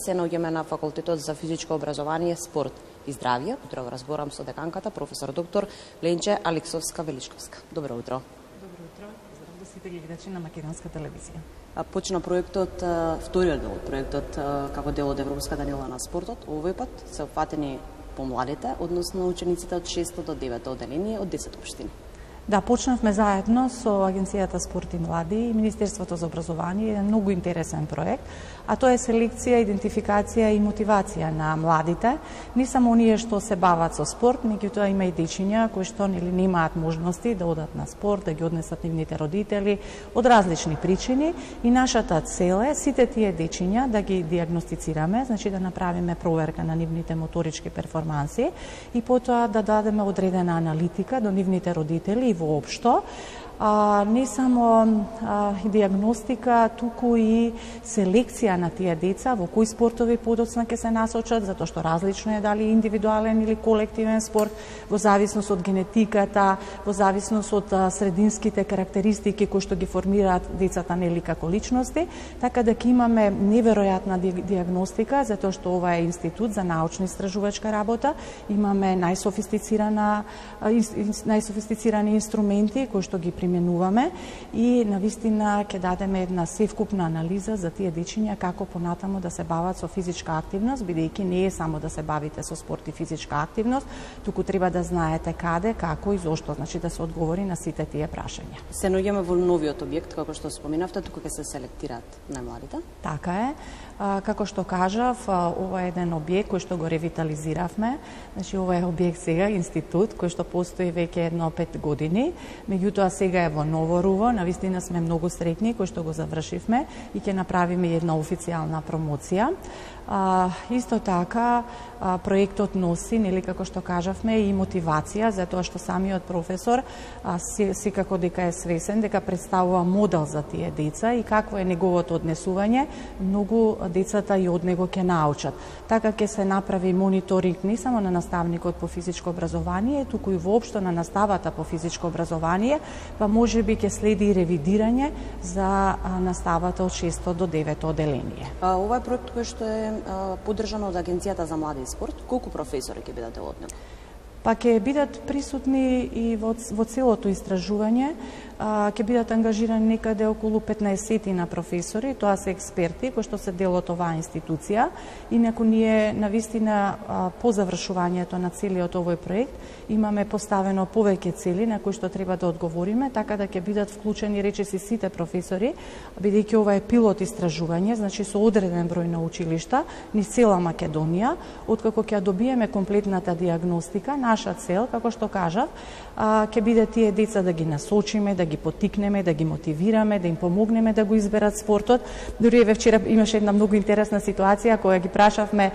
се наоѓаме на Факултетот за физичко образование, спорт и здравје. Утро разговарам со деканката, професор доктор Ленче Алексовска-Величковска. Добро утро. Добро утро. Поздрав до сите гледачи на Македонска телевизија. Почна проектот, вториот дел од проектот како дел од Европската недела на спортот. Овој пат се опфатени помладите, односно учениците од 6 до 9 оделение од 10 општини. Да, почнавме заедно со Агенцијата Спорт и млади и Министерството за образование, еден многу интересен проект, а тоа е селекција, идентификација и мотивација на младите, не само оние што се бават со спорт, меѓутоа има и дечиња кои што немаат можности да одат на спорт, да ги однесат нивните родители од различни причини, и нашата цел е сите тие дечиња да ги диагностицираме, значи да направиме проверка на нивните моторички перформанси и потоа да дадеме одредена аналитика до нивните родители и воопшто, не само диагностика, туку и селекција на тие деца, во кои спортови подоцна ќе се насочат, затоа што различно е дали индивидуален или колективен спорт, во зависност од генетиката, во зависност од срединските карактеристики кои што ги формираат децата нели како личности, така да ќе имаме неверојатна диагностика, затоа што ова е институт за научна истражувачка работа, имаме најсофистицирани инструменти кои што ги применуваме и навистина ќе дадеме една севкупна анализа за тие дечиња како понатаму да се бават со физичка активност, бидејќи не е само да се бавите со спорт и физичка активност, туку треба да знаете каде, како и зошто, значи да се одговори на сите тие прашања. Се наоѓаме во новиот објект, како што споменавте, туку ќе се селектираат најмладите? Така е. Како што кажав, ова е еден објект кој што го ревитализиравме. Значи, ова е објект сега, институт, кој што постои веќе едно 5 години. Меѓутоа, сега е во ново руво. Навистина сме многу среќни кој што го завршивме и ќе направиме една официјална промоција. Исто така, проектот носи, нели како што кажавме, и мотивација, затоа што самиот професор секако дека е свесен дека представува модел за тие деца и какво е неговото однесување, многу децата и од него ќе научат. Така ќе се направи мониторинг не само на наставникот по физичко образование, туку и воопшто на наставата по физичко образование, па можеби ќе следи и ревидирање за наставата од 6 до 9 оделение. Ова е проект кој што е поддржан од Агенцијата за млади и спорт. Колку професори ќе бидат дел од него? Па ќе бидат присутни и во целото истражување, ќе бидат ангажирани некаде околу 15 на професори, тоа се експерти кои што се дел од оваа институција. Инаку ние навистина по завршувањето на целиот овој проект имаме поставено повеќе цели на кои што треба да одговориме, така да ќе бидат вклучени речиси сите професори, бидејќи ова е пилот истражување, значи со одреден број на училишта низ цела Македонија. Откако ќе добиеме комплетната диагностика, наша цел, како што кажав, ќе биде тие деца да ги насочиме, да ги потикнеме, да ги мотивираме, да им помогнеме да го изберат спортот. Дури еве вчера имаше една многу интересна ситуација која ги прашавме,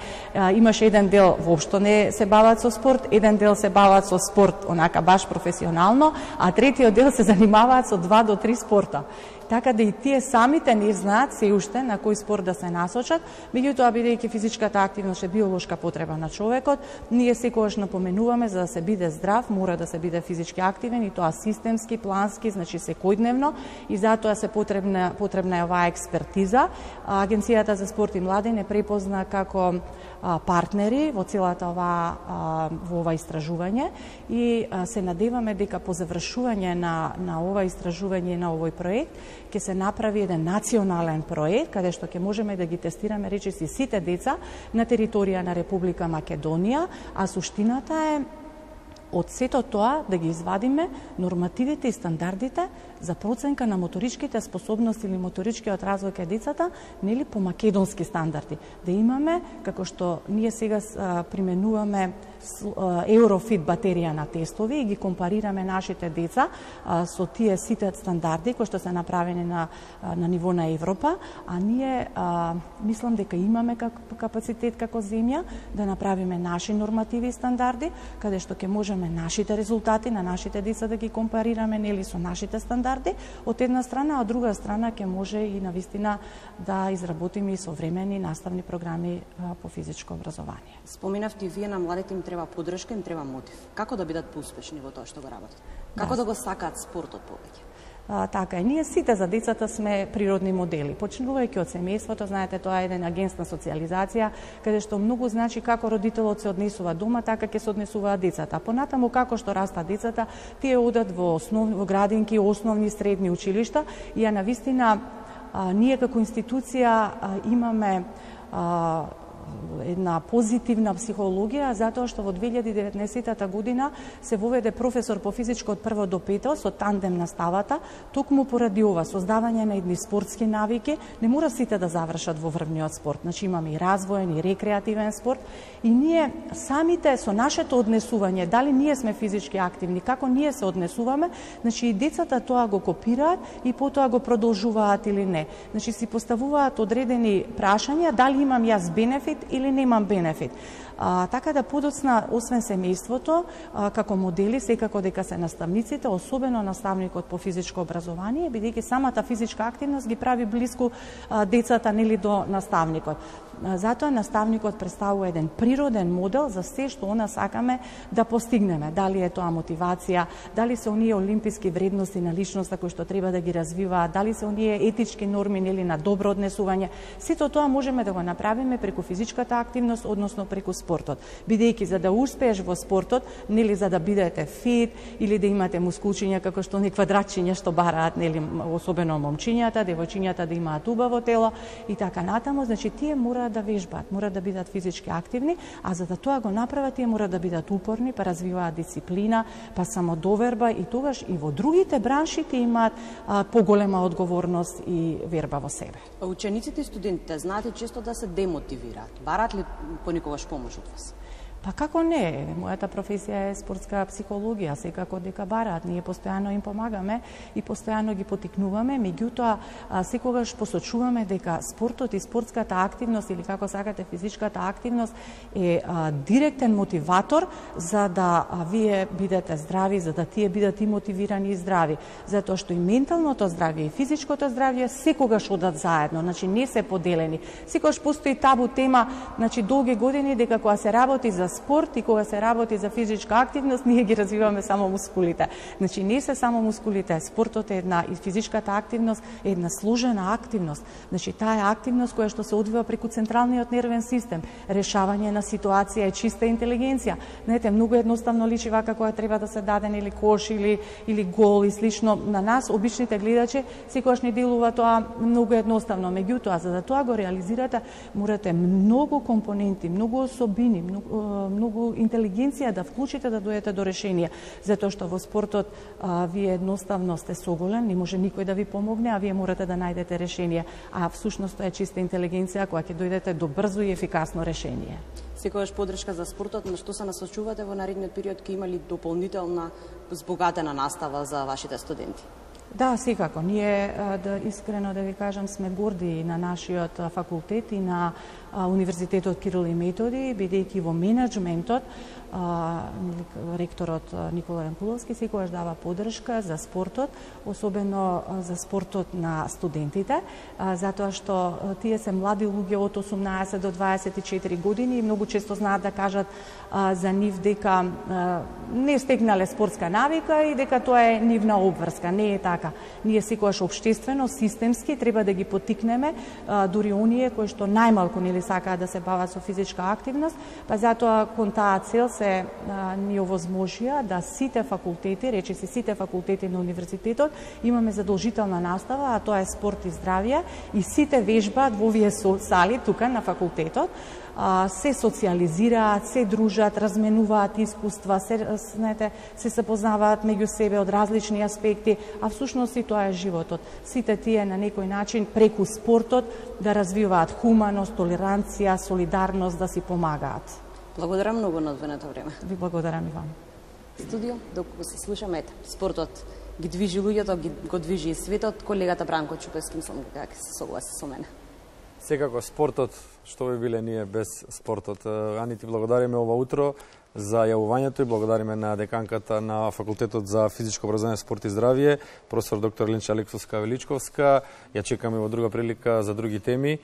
имаше еден дел воопшто не се бават со спорт, еден дел се бават со спорт онака баш професионално, а третиот дел се занимаваат со 2 до 3 спорта. Така да и тие самите не знаат се уште на кој спорт да се насочат, меѓутоа бидејќи физичката активност е биолошка потреба на човекот, ние секогаш напоменуваме за да се биде здрав, мора да се биде физички активен и тоа системски, плански, значи секојдневно, и затоа се потребна е оваа експертиза. Агенцијата за спорт и млади не препозна како партнери во целата во ова истражување и се надеваме дека по завршување на ова истражување на овој проект ќе се направи еден национален проект каде што ќе можеме да ги тестираме речиси сите деца на територија на Република Македонија, а суштината е од сето тоа да ги извадиме нормативите и стандардите за проценка на моторичките способности или моторичкиот развој кај децата, нели по македонски стандарди. Да имаме, како што ние сега применуваме Euroфит батерија на тестови и ги компарираме нашите деца со тие сите стандарди кои што се направени на ниво на Европа, а ние мислам дека имаме капацитет како земја да направиме наши нормативи и стандарди, каде што ќе можеме нашите резултати на нашите деца да ги компарираме нели со нашите стандарди од една страна, а од друга страна ќе може и навистина да изработиме и современи наставни програми по физичко образование. Споминавте и вие на младите им треба поддршка, им треба мотив. Како да бидат поуспешни во тоа што го работат? Како да го сакаат спортот повеќе? Така е, ние сите за децата сме природни модели. Почнувајќи од семејството, знаете, тоа е еден агент на социализација, каде што многу значи како родителот се однесува дома, така ќе се однесуваат децата. Понатаму како што растат децата, тие одат во градинки, основни, средни училишта и навистина ние како институција имаме една позитивна психологија, затоа што во 2019 година се воведе професор по физичко од прво до пето со тандем наставата, токму поради ова создавање на едни спортски навики. Не мора сите да завршат во врвниот спорт, значи имаме и развоен и рекреативен спорт и ние самите со нашето однесување, дали ние сме физички активни, како ние се однесуваме, значи и децата тоа го копираат и потоа го продолжуваат или не. Значи си поставуваат одредени прашања, дали имам јас бенефит или немам бенефит. Така да подоцна, освен семејството, како модели, секако дека се наставниците, особено наставникот по физичко образование, бидејќи самата физичка активност ги прави блиску децата нели до наставникот. Затоа наставникот представува еден природен модел за се што она сакаме да постигнеме. Дали е тоа мотивација, дали се оние олимписки вредности на личноста кои што треба да ги развиваат, дали се оние етички норми нели на добро однесување. Сето тоа можеме да го направиме преку физичката активност, односно преку спортот. Бидејќи за да успееш во спортот, нели за да бидете фит или да имате мускулчиња како што ни квадратчиња што бараат, нели особено момчињата, девојчињата да имаат убаво тело и така натаму, значи тие мора да вежбаат, мора да бидат физички активни, а за да тоа го направат, тие мора да бидат упорни, па развиваат дисциплина, па самодоверба и тогаш и во другите бранши тие имаат поголема одговорност и верба во себе. Учениците и студентите знаете често да се демотивираат. Бараат ли поникогаш помош од вас? Па како не? Мојата професија е спортска психологија, секако дека бараат. Ние постојано им помагаме и постојано ги потикнуваме, меѓутоа секогаш посочуваме дека спортот и спортската активност или како сакате физичката активност е директен мотиватор за да вие бидете здрави, за да тие бидат и мотивирани и здрави, затоа што и менталното здравје и физичкото здравје секогаш одат заедно, значи не се поделени. Секогаш постои табу тема, значи долги години дека кога се работи за спорт и кога се работи за физичка активност, ние ги развиваме само мускулите. Значи не се само мускулите, спортот е една и физичката активност е една сложена активност. Значи таа е активност која што се одвива преку централниот нервен систем, решавање на ситуација и чиста интелигенција. Знаете, многу едноставно личи вака кога треба да се даде или кош или гол и слично на нас обичните гледачи, секогаш не делува тоа многу едноставно. Меѓутоа, за да тоа го реализирате, морате многу компоненти, многу особини, многу интелигенција да вклучите да дојдете до решение, затоа што во спортот вие едноставно сте соголен, не може никој да ви помогне, а вие морате да најдете решение, а всушност тоа е чиста интелигенција која ќе дојдете до брзо и ефикасно решение. Секогаш подршка за спортот, на што се насочувате во наредниот период, ќе има ли дополнителна збогатена настава за вашите студенти? Да, секако. Ние, искрено да ви кажам, сме горди на нашиот факултет и на Универзитетот Кирил и Методи, бидејќи во менеджментот ректорот Никола Янкуловски секогаш дава поддршка за спортот, особено за спортот на студентите, затоа што тие се млади луѓе од 18 до 24 години и многу често знаат да кажат за нив дека не стекнале спортска навика и дека тоа е нивна обврска. Не е така. Ние секогаш општествено, системски треба да ги поттикнеме, дури оние кои што најмалку нели сакаат да се бават со физичка активност, па затоа кон таа цел се ни овозможија да сите факултети, речиси сите факултети на универзитетот, имаме задолжителна настава, а тоа е спорт и здравје, и сите вежбаат во овие сали тука на факултетот, се социализираат, се дружат, разменуваат искуства, се запознаваат меѓу себе од различни аспекти, а всушност и тоа е животот. Сите тие на некој начин преку спортот да развиваат хуманост, толеранција, солидарност, да си помагаат. Благодарам многу на одвоеното време. Ви благодарам и вам. Студио, докато се слушаме, спортот ги движи луѓето, го движи и светот. Колегата Бранко Чупевски, мислам дека ќе се согласи со мене. Секако спортот, што би биле ние без спортот. Ани, ти благодариме ова утро за јавувањето и благодариме на деканката на Факултетот за физичко образование, спорт и здравје, професор доктор Линча Алексовска-Величковска. Ја чекаме во друга прилика за други теми.